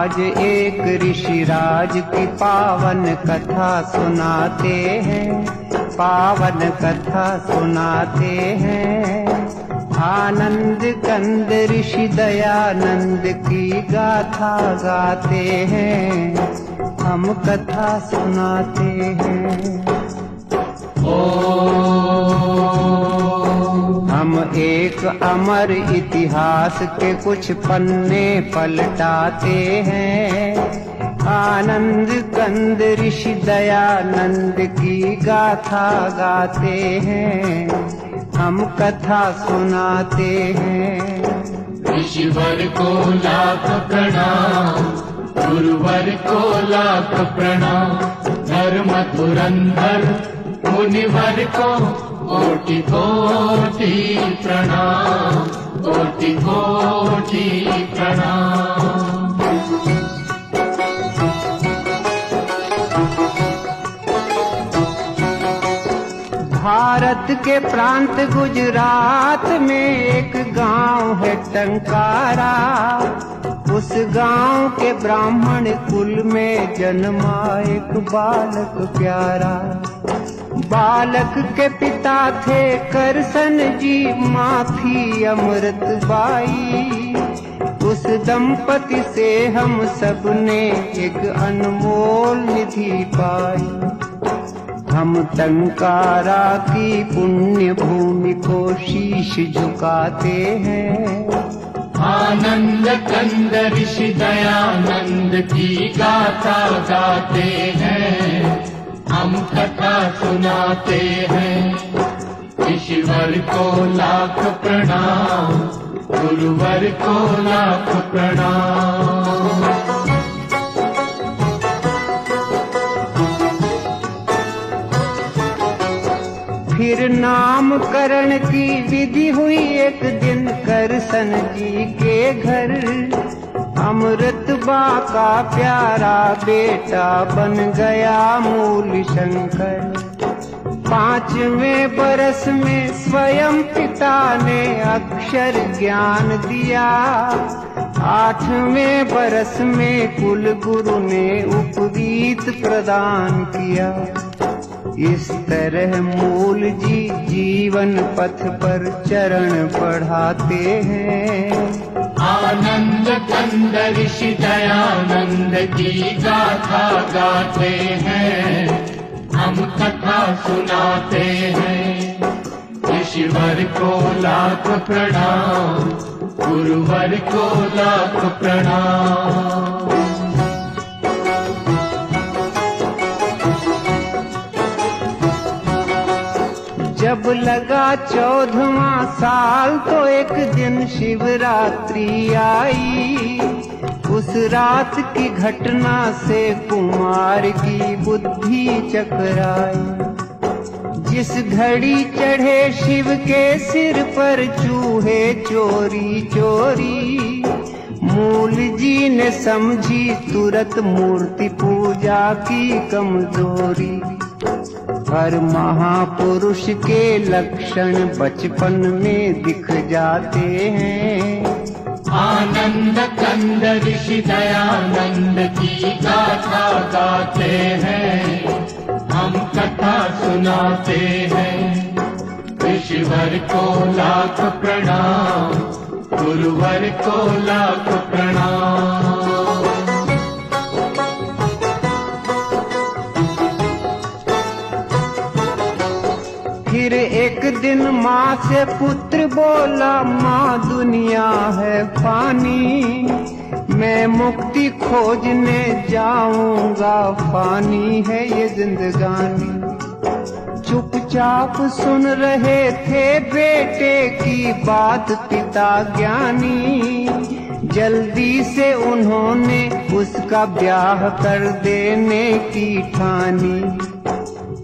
आज एक ऋषिराज की पावन कथा सुनाते हैं, पावन कथा सुनाते हैं। आनंद कंद ऋषि दयानंद की गाथा गाते हैं, हम कथा सुनाते हैं। हम एक अमर इतिहास के कुछ पन्ने पलटाते हैं। आनंद कंद ऋषि दयानंद की गाथा गाते हैं, हम कथा सुनाते हैं। ऋषिवर को लाख प्रणाम, गुरुवर को लाख प्रणाम, धर्म धुरंधर मुनिवर को कोटि कोटि प्रणाम, कोटि कोटि प्रणाम। भारत के प्रांत गुजरात में एक गांव है टंकारा। उस गांव के ब्राह्मण कुल में जन्मा एक बालक प्यारा। बालक के पिता थे करसन जी, माँ थी अमृत बाई। उस दंपति से हम सब ने एक अनमोल निधि पाई। हम टंकारा की पुण्य भूमि को शीश झुकाते हैं। आनंद कंद ऋषि दयानंद की गाथा गाते हैं, हम कथा सुनाते हैं। ऋषिवर को लाख प्रणाम, गुरुवर को लाख प्रणाम। फिर नामकरण की विधि हुई एक दिन करसन जी के घर। अमृत बा का प्यारा बेटा बन गया मूल शंकर। 5वें बरस में स्वयं पिता ने अक्षर ज्ञान दिया। 8वें बरस में कुल गुरु ने उपवीत प्रदान किया। इस तरह मूल जी जीवन पथ पर चरण बढ़ाते हैं। आनंद कंद ऋषि दयानंद की गाथा गाते हैं, हम कथा सुनाते हैं। ऋषिवर को लाख प्रणाम, गुरुवर को लाख प्रणाम। जब लगा 14वां साल तो एक दिन शिवरात्रि आई। उस रात की घटना से कुमार की बुद्धि चकराई। जिस घड़ी चढ़े शिव के सिर पर चूहे चोरी चोरी, मूल जी ने समझी तुरंत मूर्ति पूजा की कमजोरी। हर महापुरुष के लक्षण बचपन में दिख जाते हैं। आनंद कंद ऋषि दयानंद की गाथा गाते हैं, हम कथा सुनाते हैं। ऋषिवर को लाख प्रणाम, गुरुवर को लाख प्रणाम। फिर एक दिन माँ से पुत्र बोला, माँ दुनिया है फानी, मैं मुक्ति खोजने जाऊंगा, फानी है ये जिंदगानी। चुपचाप सुन रहे थे बेटे की बात पिता ज्ञानी। जल्दी से उन्होंने उसका ब्याह कर देने की ठानी।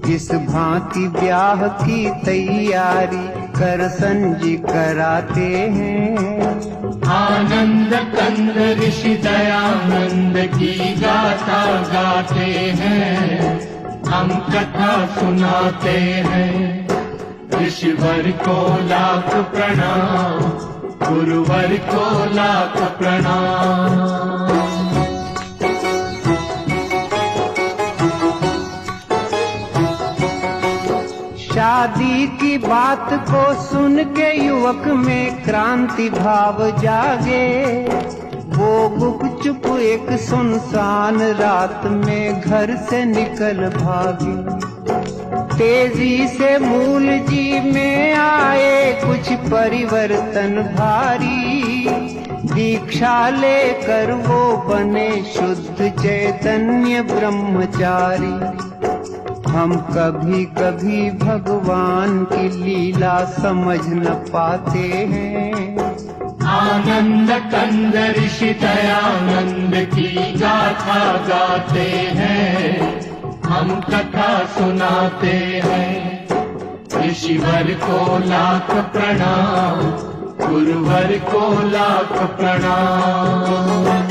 इस भांति ब्याह की तैयारी करसन जी कराते हैं। आनंद कंद ऋषि दयानंद की गाथा गाते हैं, हम कथा सुनाते हैं। ऋषिवर को लाख प्रणाम, गुरुवर को लाख प्रणाम। आजादी की बात को सुन के युवक में क्रांति भाव जागे। वो गुपचुप एक सुनसान रात में घर से निकल भागे। तेजी से मूल जी में आए कुछ परिवर्तन भारी। दीक्षा लेकर वो बने शुद्ध चैतन्य ब्रह्मचारी। हम कभी कभी भगवान की लीला समझ न पाते हैं। आनंद कंद ऋषि दयानंद की गाथा गाते हैं, हम कथा सुनाते हैं। ऋषिवर को लाख प्रणाम, गुरुवर को लाख प्रणाम।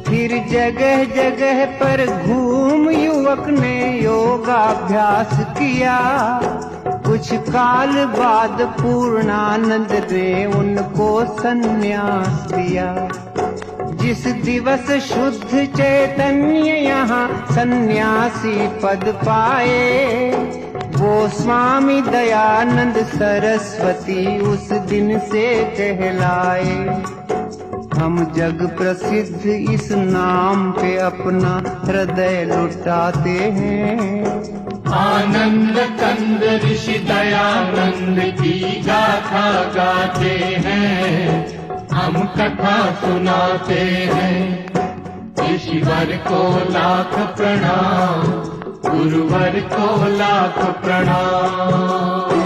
फिर जगह जगह पर घूम युवक ने योगाभ्यास किया। कुछ काल बाद पूर्णानंद ने उनको संन्यास दिया। जिस दिवस शुद्ध चैतन्य यहाँ सन्यासी पद पाए, वो स्वामी दयानंद सरस्वती उस दिन से कहलाए। हम जग प्रसिद्ध इस नाम पे अपना हृदय लुटाते हैं। आनंद कंद ऋषि दयानंद की गाथा गाते हैं, हम कथा सुनाते हैं। ऋषिवर को लाख प्रणाम, गुरुवर को लाख प्रणाम।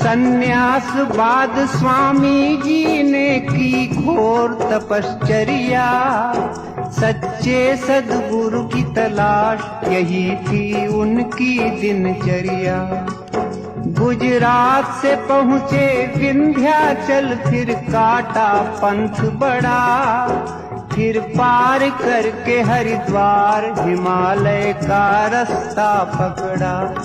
संन्यास बाद स्वामी जी ने की घोर तपश्चर्या। सच्चे सद्गुरु की तलाश यही थी उनकी दिनचर्या। गुजरात से पहुँचे विंध्याचल, फिर काटा पंथ बड़ा। फिर पार करके हरिद्वार हिमालय का रास्ता पकड़ा।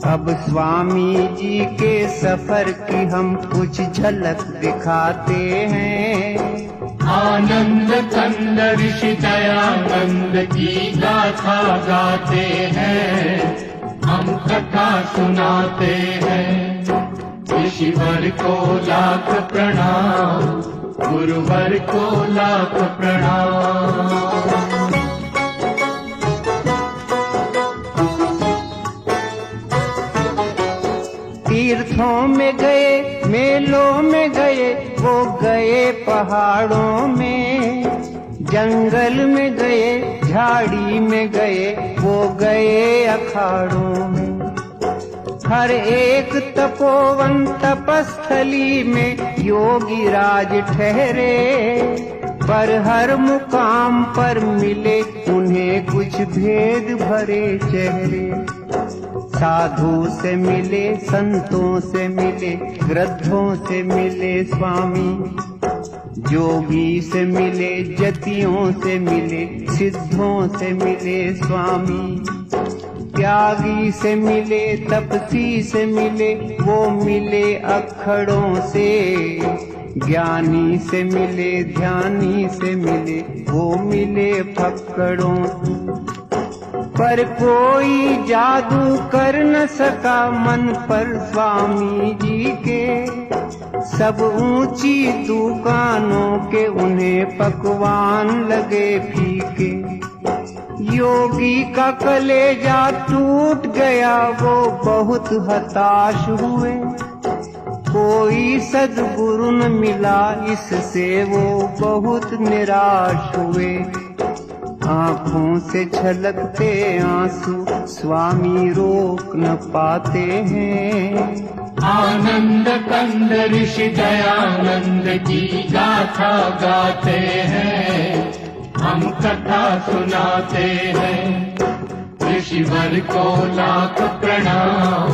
अब स्वामी जी के सफर की हम कुछ झलक दिखाते हैं। आनंद कंद ऋषि दयानंद की गाथा गाते हैं, हम कथा सुनाते हैं। ऋषिवर को लाख प्रणाम, गुरुवर को लाख प्रणाम। तीर्थों में गए, मेलों में गए, वो गए पहाड़ों में। जंगल में गए, झाड़ी में गए, वो गए अखाड़ों में। हर एक तपोवन तपस्थली में योगी राज ठहरे। पर हर मुकाम पर मिले उन्हें कुछ भेद भरे चेहरे। साधु से मिले, संतों से मिले, वृद्धों से मिले स्वामी। जोगी से मिले, जतियों से मिले, सिद्धों से मिले स्वामी। त्यागी से मिले, तपसी से मिले, वो मिले अखड़ों से। ज्ञानी से मिले, ध्यानी से मिले, वो मिले फक्कड़ों। पर कोई जादू कर न सका मन पर स्वामी जी के। सब ऊंची दुकानों के उन्हें पकवान लगे फीके। योगी का कलेजा टूट गया, वो बहुत हताश हुए। कोई सद्गुरु न मिला, इससे वो बहुत निराश हुए। आँखों से छलकते आंसू स्वामी रोक न पाते हैं। आनंद कंद ऋषि दयानंद की गाथा गाते हैं, हम कथा सुनाते हैं। ऋषिवर को लाख प्रणाम,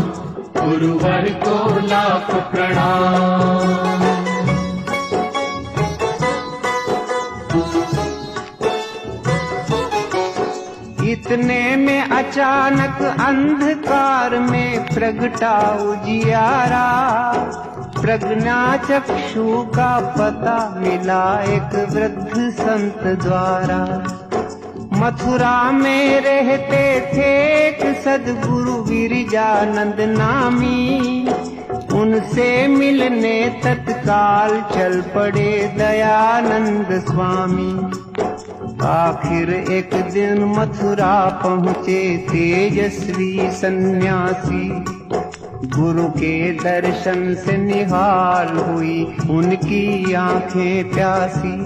गुरुवर को लाख प्रणाम। इतने में अचानक अंधकार में प्रगटा उजियारा। प्रज्ञा चक्षु का पता मिला एक वृद्ध संत द्वारा। मथुरा में रहते थे एक सद्गुरु विरजानंद नामी। उनसे मिलने तत्काल चल पड़े दयानंद स्वामी। आखिर एक दिन मथुरा पहुँचे तेजस्वी सन्यासी। गुरु के दर्शन से निहाल हुई उनकी आंखें प्यासी।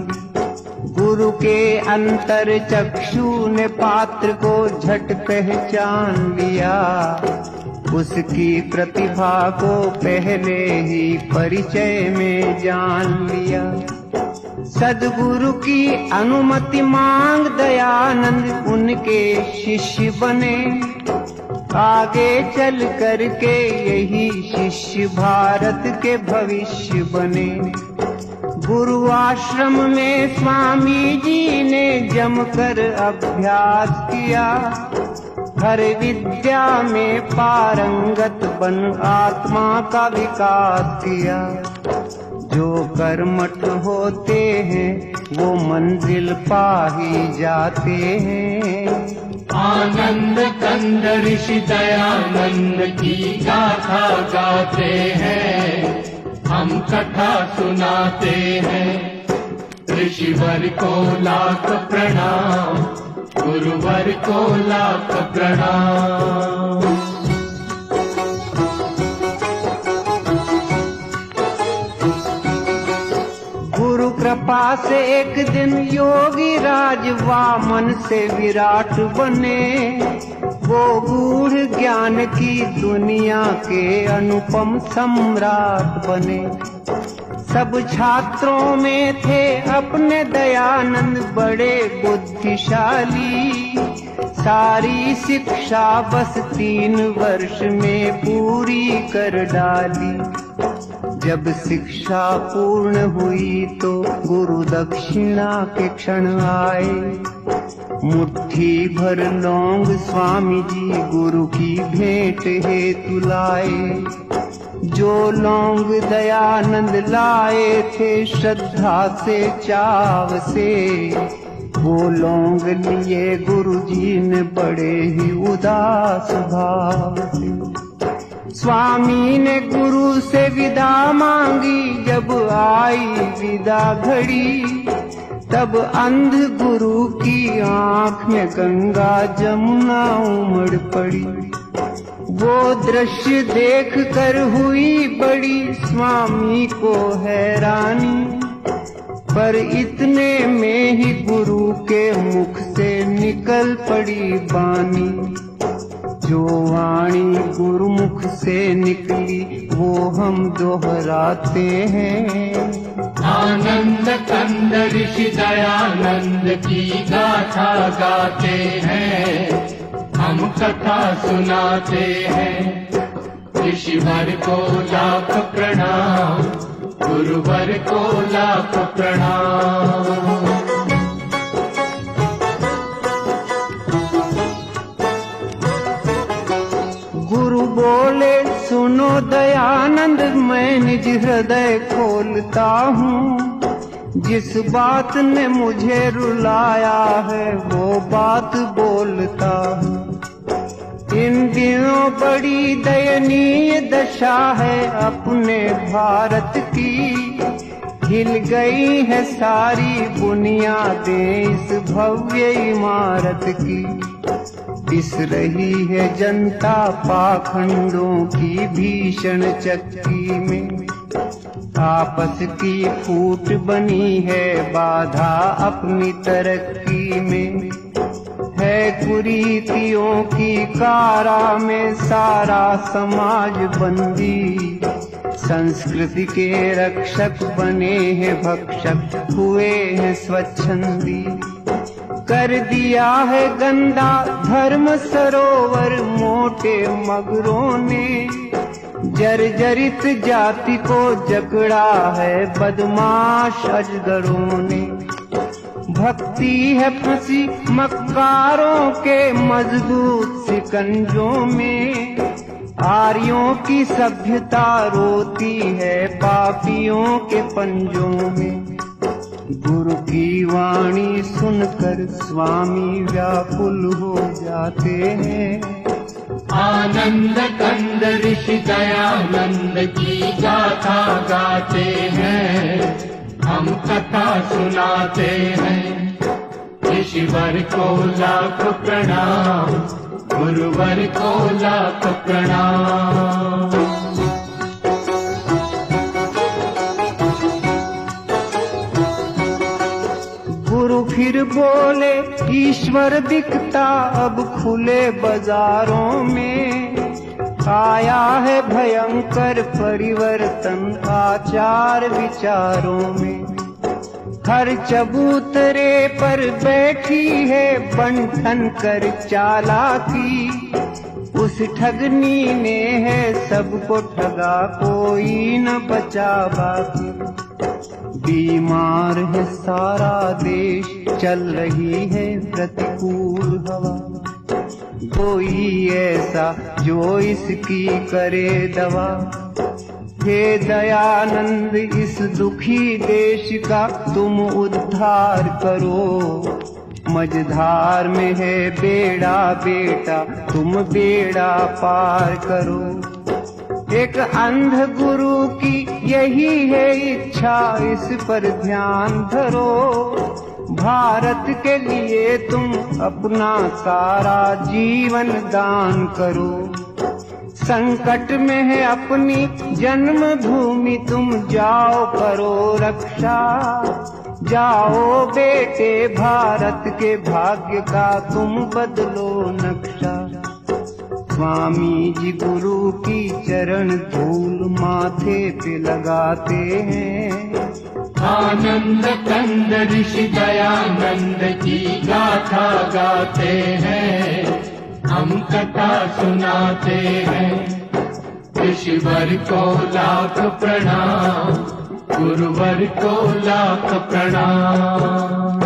गुरु के अंतर चक्षु ने पात्र को झट पहचान लिया। उसकी प्रतिभा को पहले ही परिचय में जान लिया। सद्गुरु की अनुमति मांग दयानंद उनके शिष्य बने। आगे चल करके यही शिष्य भारत के भविष्य बने। गुरु आश्रम में स्वामी जी ने जमकर अभ्यास किया। हर विद्या में पारंगत बन आत्मा का विकास किया। जो कर्मठ होते हैं वो मंजिल पा ही जाते हैं। आनंद कंद ऋषि दयानंद की गाथा गाते हैं, हम कथा सुनाते हैं। ऋषिवर को लाख प्रणाम, गुरुवर को लाख प्रणाम। गुरु कृपा से एक दिन योगी राज वामन से विराट बने। वो गूढ़ ज्ञान की दुनिया के अनुपम सम्राट बने। सब छात्रों में थे अपने दयानंद बड़े बुद्धिशाली। सारी शिक्षा बस 3 वर्ष में पूरी कर डाली। जब शिक्षा पूर्ण हुई तो गुरु दक्षिणा के क्षण आए। मुट्ठी भर लौंग स्वामी जी गुरु की भेंट हेतु लाए। जो लौंग दयानंद लाए थे श्रद्धा से चाव से, वो लौंग लिए गुरु जी ने बड़े ही उदास भाव से। स्वामी ने गुरु से विदा मांगी। जब आई विदा घड़ी तब अंध गुरु की आंख में गंगा जमुना उमड़ पड़ी। वो दृश्य देख कर हुई बड़ी स्वामी को हैरानी। पर इतने में ही गुरु के मुख से निकल पड़ी बानी। जो वाणी गुरुमुख से निकली वो हम दोहराते हैं। आनंद कंद ऋषि दयानंद की गाथा गाते हैं, हम कथा सुनाते हैं। ऋषिवर को लाख प्रणाम, गुरुवर को लाख प्रणाम। गुरु बोले सुनो दयानंद, मैं निज हृदय खोलता हूँ। जिस बात ने मुझे रुलाया है वो बात बोलता हूँ। इन दिनों बड़ी दयनीय दशा है अपने भारत की। हिल गई है सारी बुनियादें इस भव्य इमारत की। पिस रही है जनता पाखंडों की भीषण चक्की में। आपस की फूट बनी है बाधा अपनी तरक्की में। है कुरीतियों की कारा में सारा समाज बंदी। संस्कृति के रक्षक बने हैं भक्षक, हुए हैं स्वच्छंदी। कर दिया है गंदा धर्म सरोवर मोटे मगरों ने। जर्जरित जाति को जकड़ा है बदमाश अजगरों ने। भक्ति है फंसी मक्कारों के मजबूत शिकंजों में। आर्यों की सभ्यता रोती है पापियों के पंजों में। गुरु की वाणी सुनकर स्वामी व्याकुल हो जाते हैं। आनंद कंद ऋषि दयानंद की गाथा गाते हैं, हम कथा सुनाते हैं। ऋषिवर को लाख प्रणाम, गुरुवर को लाख प्रणाम। गुरु फिर बोले, ईश्वर दिखता अब खुले बाजारों में। आया है भयंकर परिवर्तन आचार विचारों में। हर चबूतरे पर बैठी है बंठन कर चालाकी। उस ठगनी ने है सबको ठगा, कोई न बचा बाकी। बीमार है सारा देश, चल रही है प्रतिकूल हवा। कोई ऐसा जो इसकी करे दवा। हे दयानंद इस दुखी देश का तुम उद्धार करो। मझधार में है बेड़ा बेटा, तुम बेड़ा पार करो। एक अंध गुरु की यही है इच्छा, इस पर ध्यान धरो। भारत के लिए तुम अपना सारा जीवन दान करो। संकट में है अपनी जन्मभूमि, तुम जाओ करो रक्षा। जाओ बेटे भारत के भाग्य का तुम बदलो नक्शा। स्वामी जी गुरु की चरण धूल माथे पे लगाते हैं। आनंद कंद ऋषि दयानंद की गाथा गाते हैं, हम कथा सुनाते हैं। ऋषिवर को लाख प्रणाम, गुरुवर को लाख प्रणाम।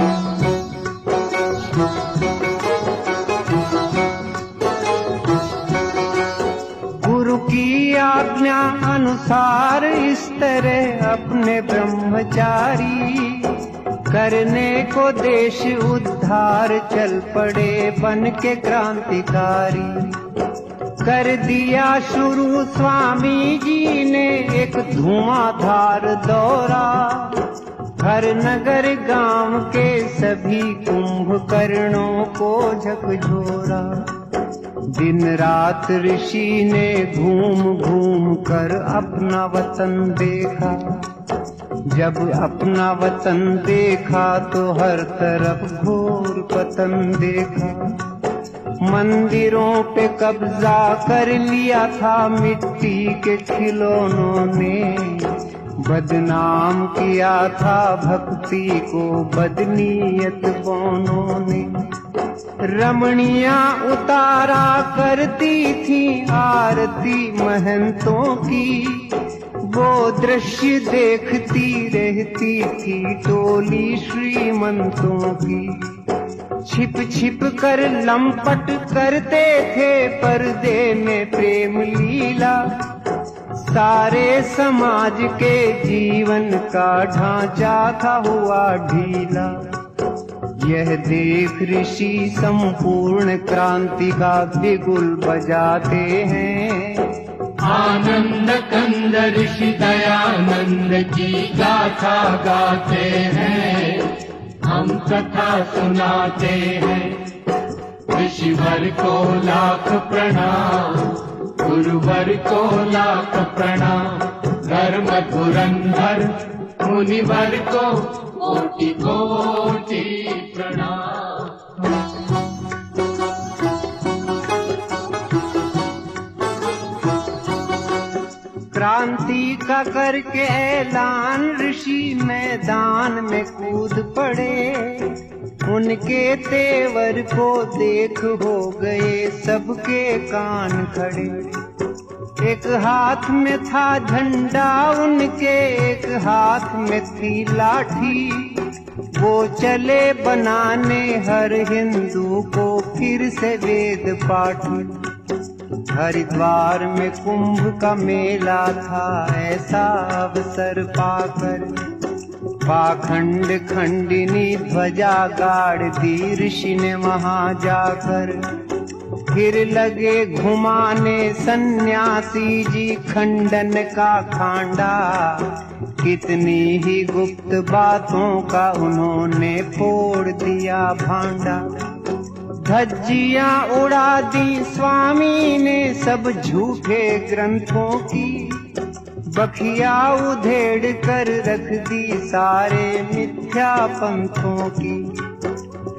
गुरु की आज्ञा अनुसार इस तरह अपने ब्रह्मचारी करने को देश उद्धार चल पड़े बन के क्रांतिकारी। कर दिया शुरू स्वामी जी ने एक धुआंधार दौरा। हर नगर गांव के सभी कुंभकर्णों को झकझोरा। दिन रात ऋषि ने घूम घूम कर अपना वतन देखा। जब अपना वतन देखा तो हर तरफ घोर पतन देखा। मंदिरों पे कब्जा कर लिया था मिट्टी के खिलौनों ने। बदनाम किया था भक्ति को बदनीयत बौनों ने। रमणियां उतारा करती थी आरती महंतों की। वो दृश्य देखती रहती थी टोली श्रीमंतों की। छिप छिप कर लंपट करते थे पर्दे में प्रेम लीला। सारे समाज के जीवन का ढांचा था हुआ ढीला। यह देख ऋषि संपूर्ण क्रांति का बिगुल बजाते हैं। आनंद कंद ऋषि दयानंद की गाथा गाते हैं, हम कथा सुनाते हैं। ऋषिवर को लाख प्रणाम, गुरुवर को लाख प्रणाम। धर्म धुरंधर मुनिवर को कोटि कोटि प्रणाम। क्रांति का करके ऐलान ऋषि मैदान में कूद पड़े। उनके तेवर को देख हो गए सबके कान खड़े। एक हाथ में था झंडा उनके, एक हाथ में थी लाठी। वो चले बनाने हर हिंदू को फिर से वेद पाठी। हरिद्वार में कुंभ का मेला था, ऐसा अवसर पाकर पाखंड खंडिनी ध्वजा गाड़ दी ऋषि ने वहां जाकर। फिर लगे घुमाने सन्यासी जी खंडन का खांडा, कितनी ही गुप्त बातों का उन्होंने फोड़ दिया भांडा। धज्जियां उड़ा दी स्वामी ने सब झूठे ग्रंथों की, बखिया उधेड़ कर रख दी सारे मिथ्या पंथों की।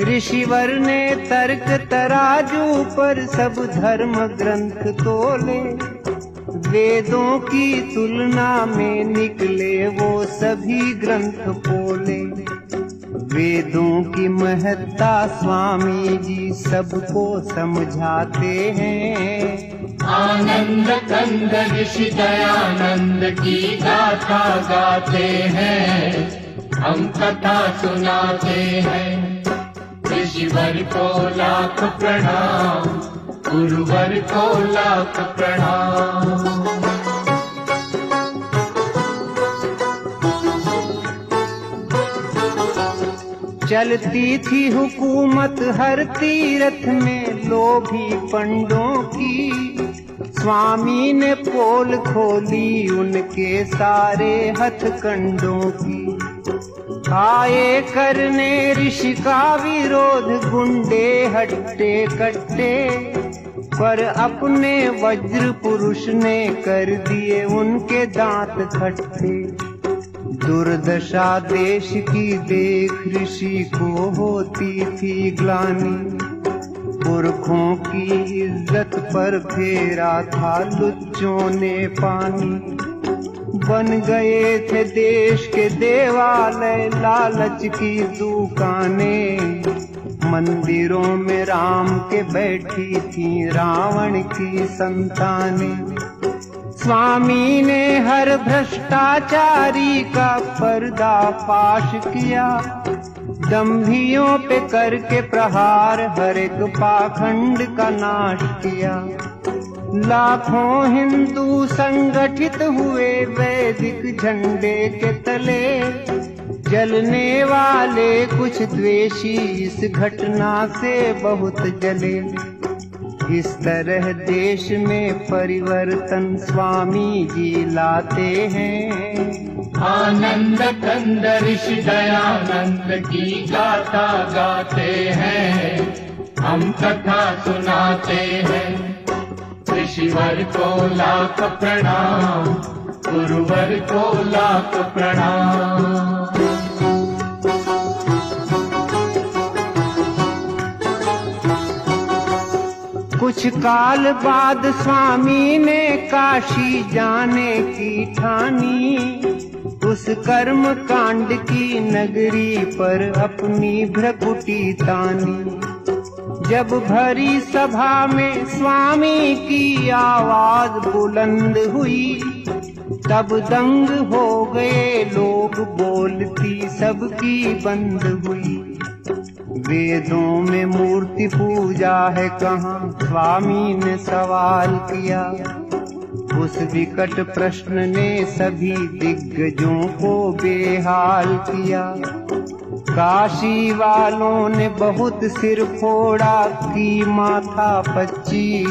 ऋषिवर ने तर्क तराजू पर सब धर्म ग्रंथ तोले, वेदों की तुलना में निकले वो सभी ग्रंथ पोले। वेदों की महत्ता स्वामी जी सबको समझाते हैं। आनंद कंद ऋषि दयानंद की गाथा गाते हैं, हम कथा सुनाते हैं। ऋषिवर को लाख प्रणाम, गुरुवर को लाख प्रणाम। चलती थी हुकूमत हर तीरथ में लोभी पंडों की, स्वामी ने पोल खोली उनके सारे हथकंडों की। आए करने ऋषि का विरोध गुंडे हट्टे कट्टे, पर अपने वज्र पुरुष ने कर दिए उनके दांत खट्टे। दुर्दशा देश की देख ऋषि को होती थी ग्लानि, पुरखों की इज्जत पर फेरा था लुच्चों ने पानी। बन गए थे देश के देवालय लालच की दुकानें, मंदिरों में राम के बैठी थी रावण की संतानें। स्वामी ने हर भ्रष्टाचारी का पर्दाफाश किया, दंभियों पे करके प्रहार हर एक पाखंड का नाश किया। लाखों हिंदू संगठित हुए वैदिक झंडे के तले, जलने वाले कुछ द्वेषी इस घटना से बहुत जले। इस तरह देश में परिवर्तन स्वामी जी लाते हैं। आनंद कंद ऋषि दयानंद की गाथा गाते हैं, हम कथा सुनाते हैं। ऋषिवर को लाख प्रणाम, गुरुवर को लाख प्रणाम। कुछ काल बाद स्वामी ने काशी जाने की ठानी, उस कर्म कांड की नगरी पर अपनी भ्रकुटी तानी। जब भरी सभा में स्वामी की आवाज बुलंद हुई, तब दंग हो गए लोग, बोलती सबकी बंद हुई। वेदों में मूर्ति पूजा है कहाँ, स्वामी ने सवाल किया। उस विकट प्रश्न ने सभी दिग्गजों को बेहाल किया। काशी वालों ने बहुत सिर फोड़ा की माथा पच्ची,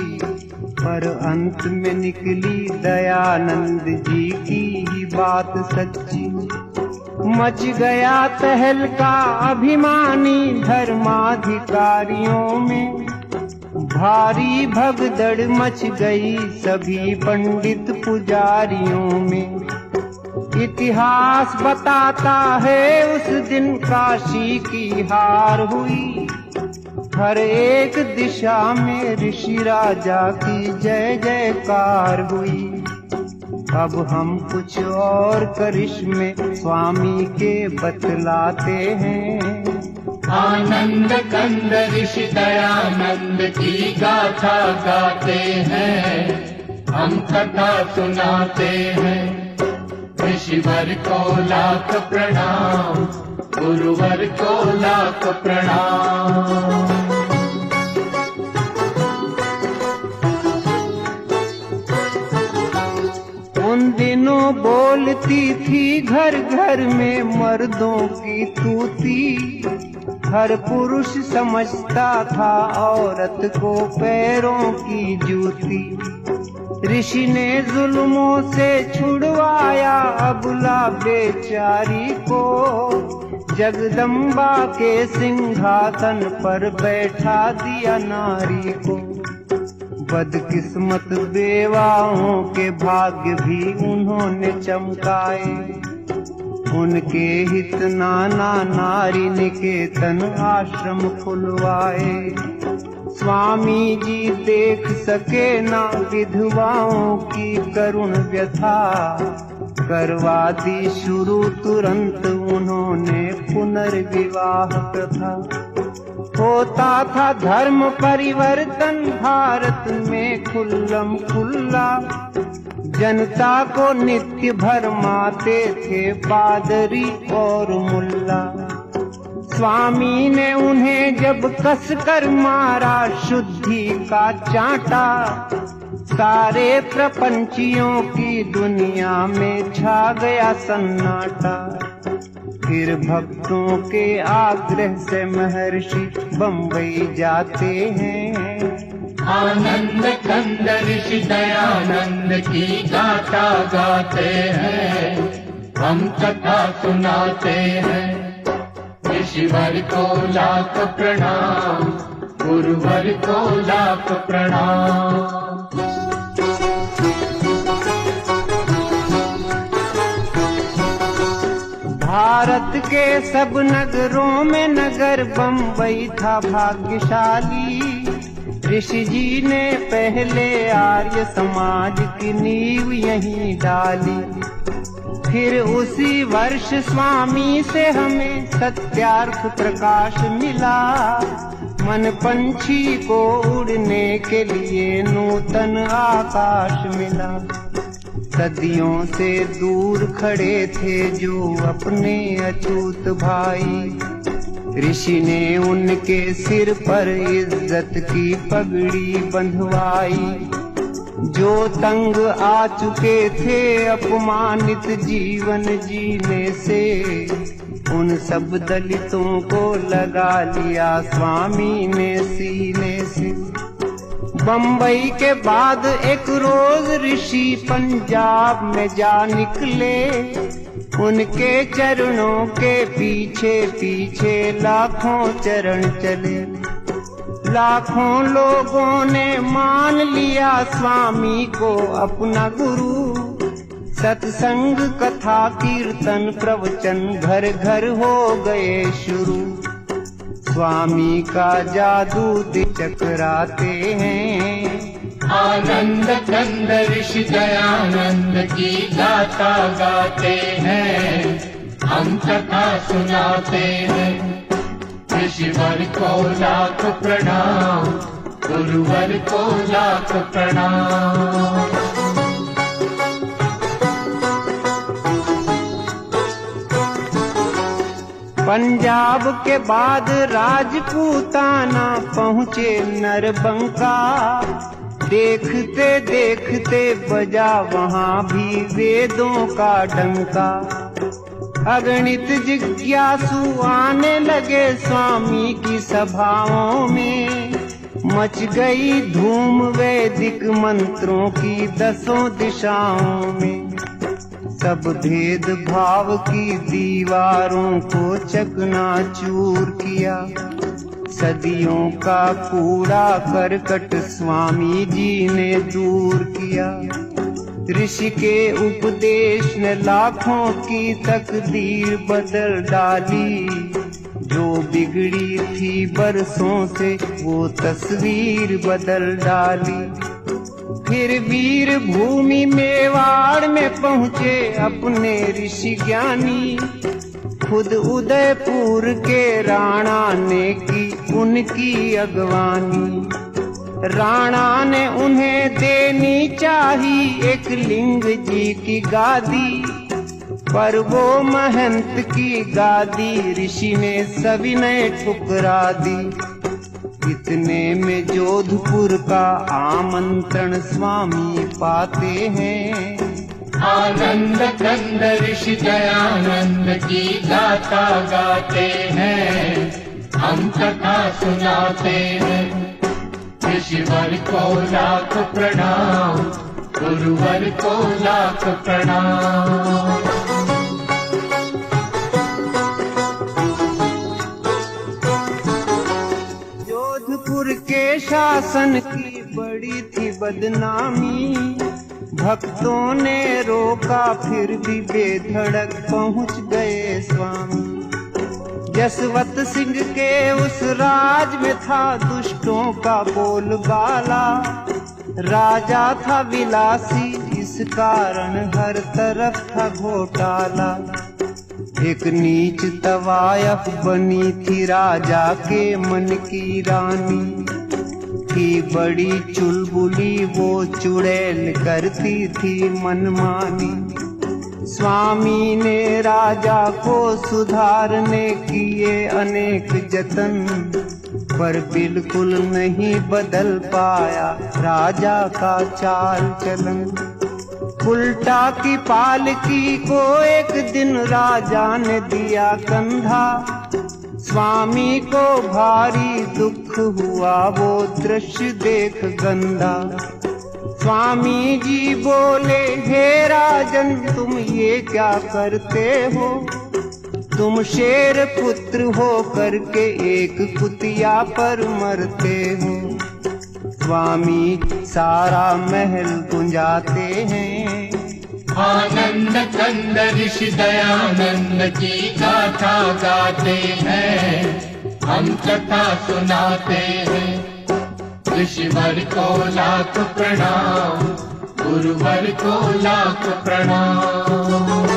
पर अंत में निकली दयानंद जी की ही बात सच्ची। मच गया तहलका अभिमानी धर्माधिकारियों में, भारी भगदड़ मच गई सभी पंडित पुजारियों में। इतिहास बताता है उस दिन काशी की हार हुई, हर एक दिशा में ऋषि राजा की जय जयकार हुई। अब हम कुछ और करिश्मे स्वामी के बतलाते हैं। आनंद कंद ऋषि दयानंद की गाथा गाते हैं, हम कथा सुनाते हैं। ऋषिवर को लाख प्रणाम, गुरुवर को लाख प्रणाम। बोलती थी घर घर में मर्दों की तूती। हर पुरुष समझता था औरत को पैरों की जूती। ऋषि ने जुल्मों से छुड़वाया अबला बेचारी को, जगदम्बा के सिंहासन पर बैठा दिया नारी को। बदकिस्मत बेवाओं के भाग्य भी उन्होंने चमकाए, उनके हित नाना नारी निकेतन आश्रम खुलवाए। स्वामी जी देख सके ना विधवाओं की करुण व्यथा, करवा दी शुरू तुरंत उन्होंने पुनर्विवाह प्रथा। होता था धर्म परिवर्तन भारत में खुल्लम खुल्ला, जनता को नित्य भरमाते थे पादरी और मुल्ला। स्वामी ने उन्हें जब कसकर मारा शुद्धि का चांटा, सारे प्रपंचियों की दुनिया में छा गया सन्नाटा। फिर भक्तों के आग्रह से महर्षि बम्बई जाते हैं। आनंद कंद ऋषि दयानंद की गाथा गाते हैं, हम कथा सुनाते हैं। ऋषिवर को लाख प्रणाम, गुरुवर को लाख प्रणाम। भारत के सब नगरों में नगर बम्बई था भाग्यशाली। ऋषि जी ने पहले आर्य समाज की नींव यहीं डाली। फिर उसी वर्ष स्वामी से हमें सत्यार्थ प्रकाश मिला। मन पंछी को उड़ने के लिए नूतन आकाश मिला। सदियों से दूर खड़े थे जो अपने अछूत भाई, ऋषि ने उनके सिर पर इज्जत की पगड़ी बंधवाई। जो तंग आ चुके थे अपमानित जीवन जीने से, उन सब दलितों को लगा लिया स्वामी ने सीने से। बम्बई के बाद एक रोज ऋषि पंजाब में जा निकले। उनके चरणों के पीछे पीछे लाखों चरण चले। लाखों लोगों ने मान लिया स्वामी को अपना गुरु। सत्संग कथा कीर्तन प्रवचन घर घर हो गए शुरू। स्वामी का जादू चकराते हैं। आनंद कंद ऋषि दयानंद की गाथा गाते हैं, हम कथा सुनाते हैं। ऋषिवर को लाख प्रणाम, गुरुवर को लाख प्रणाम। पंजाब के बाद राजपूताना पहुँचे नरबंका। देखते देखते बजा वहाँ भी वेदों का डंका। अगणित जिज्ञासु आने लगे स्वामी की सभाओं में। मच गई धूम वैदिक मंत्रों की 10 दिशाओं में। सब भेद भाव की दीवारों को चकनाचूर किया। सदियों का कूड़ा करकट स्वामी जी ने दूर किया। ऋषि के उपदेश ने लाखों की तकदीर बदल डाली। जो बिगड़ी थी बरसों से वो तस्वीर बदल डाली। फिर वीर भूमि मेवाड़ में पहुँचे अपने ऋषि ज्ञानी। खुद उदयपुर के राणा ने की उनकी अगवानी। राणा ने उन्हें देनी चाहिए एक लिंग जी की गादी। पर वो महंत की गादी ऋषि ने सविनय ठुकरा दी। इतने में जोधपुर का आमंत्रण स्वामी पाते हैं। आनंद कंद ऋषि दयानंद की गाथा गाते हैं, हम कथा सुनाते हैं। ऋषिवर को लाख प्रणाम, गुरुवर को लाख प्रणाम। जोधपुर के शासन की बड़ी थी बदनामी, भक्तों ने रोका फिर भी बेधड़क पहुंच गए स्वामी। जसवंत सिंह के उस राज में था दुष्टों का बोलबाला, राजा था विलासी इस कारण हर तरफ था घोटाला। एक नीच तवायफ बनी थी राजा के मन की रानी, थी बड़ी चुलबुली वो चुड़ैल करती थी मनमानी। स्वामी ने राजा को सुधारने किए अनेक जतन, पर बिल्कुल नहीं बदल पाया राजा का चाल चलन। उल्टा की पालकी को एक दिन राजा ने दिया कंधा, स्वामी को भारी दुख हुआ वो दृश्य देख गंदा। स्वामी जी बोले, हे राजन तुम ये क्या करते हो, तुम शेर पुत्र हो करके एक कुतिया पर मरते हो। स्वामी सारा महल गुंजाते हैं, आनंद कंद ऋषि दयानंद की गाथा गाते हैं, हम कथा सुनाते हैं। ऋषिवर को लाख प्रणाम, गुरुवर को लाख प्रणाम।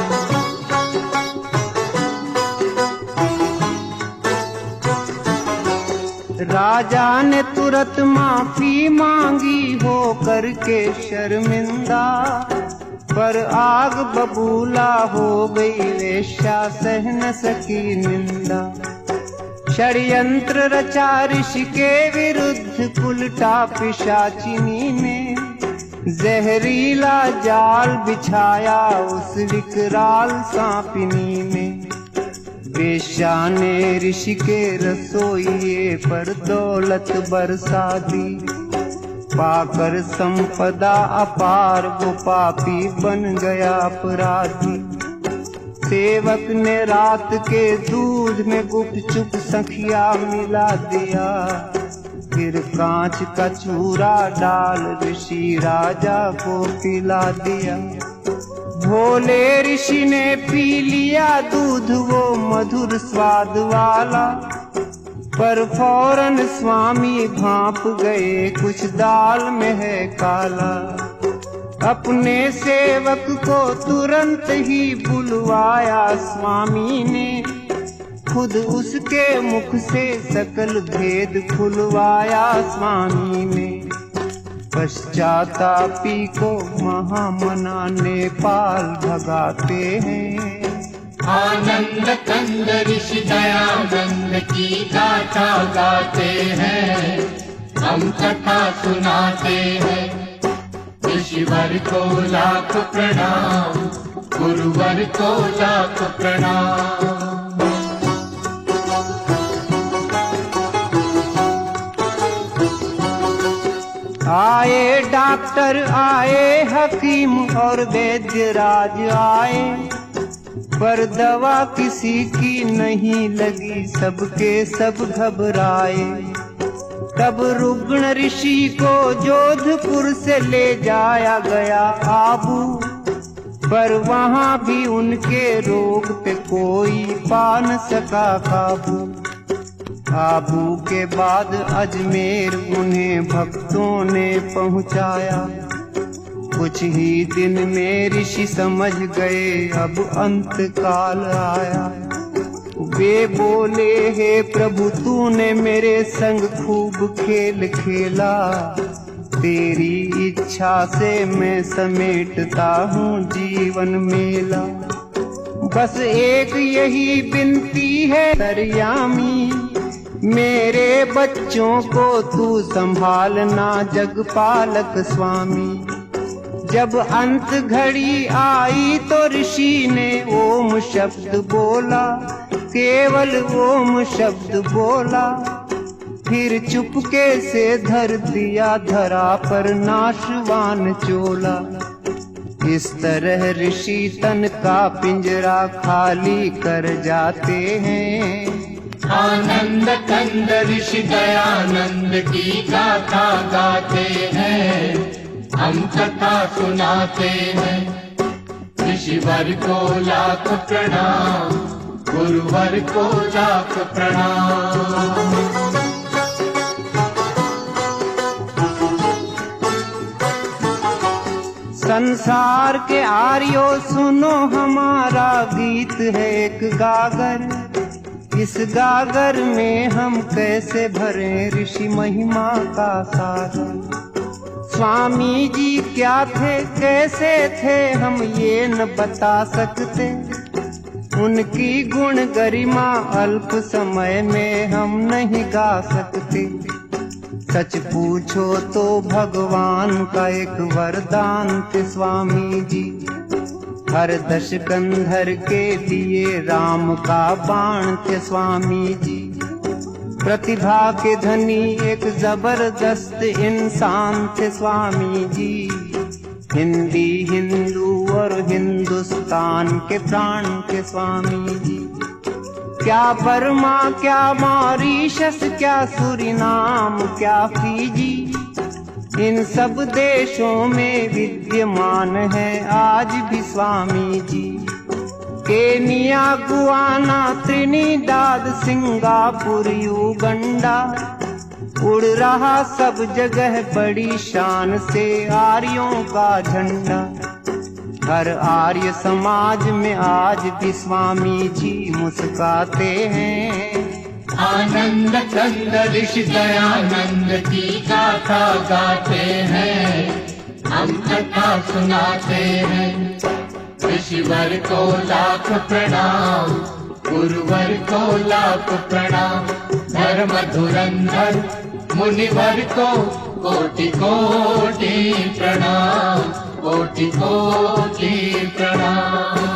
राजा ने तुरंत माफी मांगी हो करके शर्मिंदा, पर आग बबूला हो गई वेश्या सह न सकी निंदा। षड्यंत्र रचा ऋषि के विरुद्ध उल्टा पिशाचिनी ने, जहरीला जाल बिछाया उस विकराल सांपिनी में। वेश्या ने ऋषि के रसोइये पर दौलत बरसा दी, पाकर संपदा अपार वो पापी बन गया अपराधी। सेवक ने रात के दूध में गुपचुप सखिया मिला दिया, फिर कांच का चूरा डाल ऋषि राजा को पिला दिया। भोले ऋषि ने पी लिया दूध वो मधुर स्वाद वाला, पर फौरन स्वामी भांप गए कुछ दाल में है काला। अपने सेवक को तुरंत ही बुलवाया स्वामी ने, खुद उसके मुख से सकल भेद खुलवाया स्वामी ने। पश्चातापी को महामना नेपाल भगाते हैं, आनंद कंद ऋषि दयानंद की गाथा गाते हैं, हम कथा सुनाते हैं। ऋषिवर को लाख प्रणाम, गुरुवर को लाख प्रणाम। आए डॉक्टर आए हकीम और वैद्य राज आए, पर दवा किसी की नहीं लगी, सबके सब घबराए। तब रुग्ण ऋषि को जोधपुर से ले जाया गया आबू, पर वहाँ भी उनके रोग पे कोई पा न सका काबू। आबू के बाद अजमेर उन्हें भक्तों ने पहुँचाया, कुछ ही दिन में ऋषि समझ गए अब अंत काल आया। वे बोले, हे प्रभु तूने मेरे संग खूब खेल खेला, तेरी इच्छा से मैं समेटता हूँ जीवन मेला। बस एक यही विनती है दरियामी, मेरे बच्चों को तू संभालना जगपालक स्वामी। जब अंत घड़ी आई तो ऋषि ने ओम शब्द बोला, केवल ओम शब्द बोला। फिर चुपके से धर दिया धरा पर नाशवान चोला। इस तरह ऋषि तन का पिंजरा खाली कर जाते हैं। आनंद कंद ऋषि दयानंद की गाथा गाते हैं, हम कथा सुनाते हैं। ऋषिवर को लाख प्रणाम, गुरुवर को लाख प्रणाम। संसार के आर्यो सुनो, हमारा गीत है एक गागर। इस गागर में हम कैसे भरें ऋषि महिमा का सागर। स्वामी जी क्या थे कैसे थे हम ये न बता सकते, उनकी गुण गरिमा अल्प समय में हम नहीं गा सकते। सच पूछो तो भगवान का एक वरदान थे स्वामी जी, हर दश कंधर के लिए राम का बाण थे स्वामी जी। प्रतिभा के धनी एक जबरदस्त इंसान थे स्वामी जी, हिंदी हिंदू और हिंदुस्तान के प्राण थे स्वामी जी। क्या बर्मा क्या मॉरीशस क्या सूरीनाम क्या फीजी, इन सब देशों में विद्यमान है आज भी Swami ji. Kenya Guyana Trinidad Singapore Uganda, उड़ रहा सब जगह बड़ी शान से आर्यों का झंडा। हर आर्य समाज में आज भी स्वामी जी मुस्काते हैं। आनंद कंद ऋषि दयानंद की गाथा गाते हैं, हम कथा सुनाते हैं। ऋषिवर को लाख प्रणाम, गुरुवर को लाख प्रणाम। धर्म धुरंधर मुनिवर को कोटि कोटि प्रणाम, कोटि कोटि प्रणाम।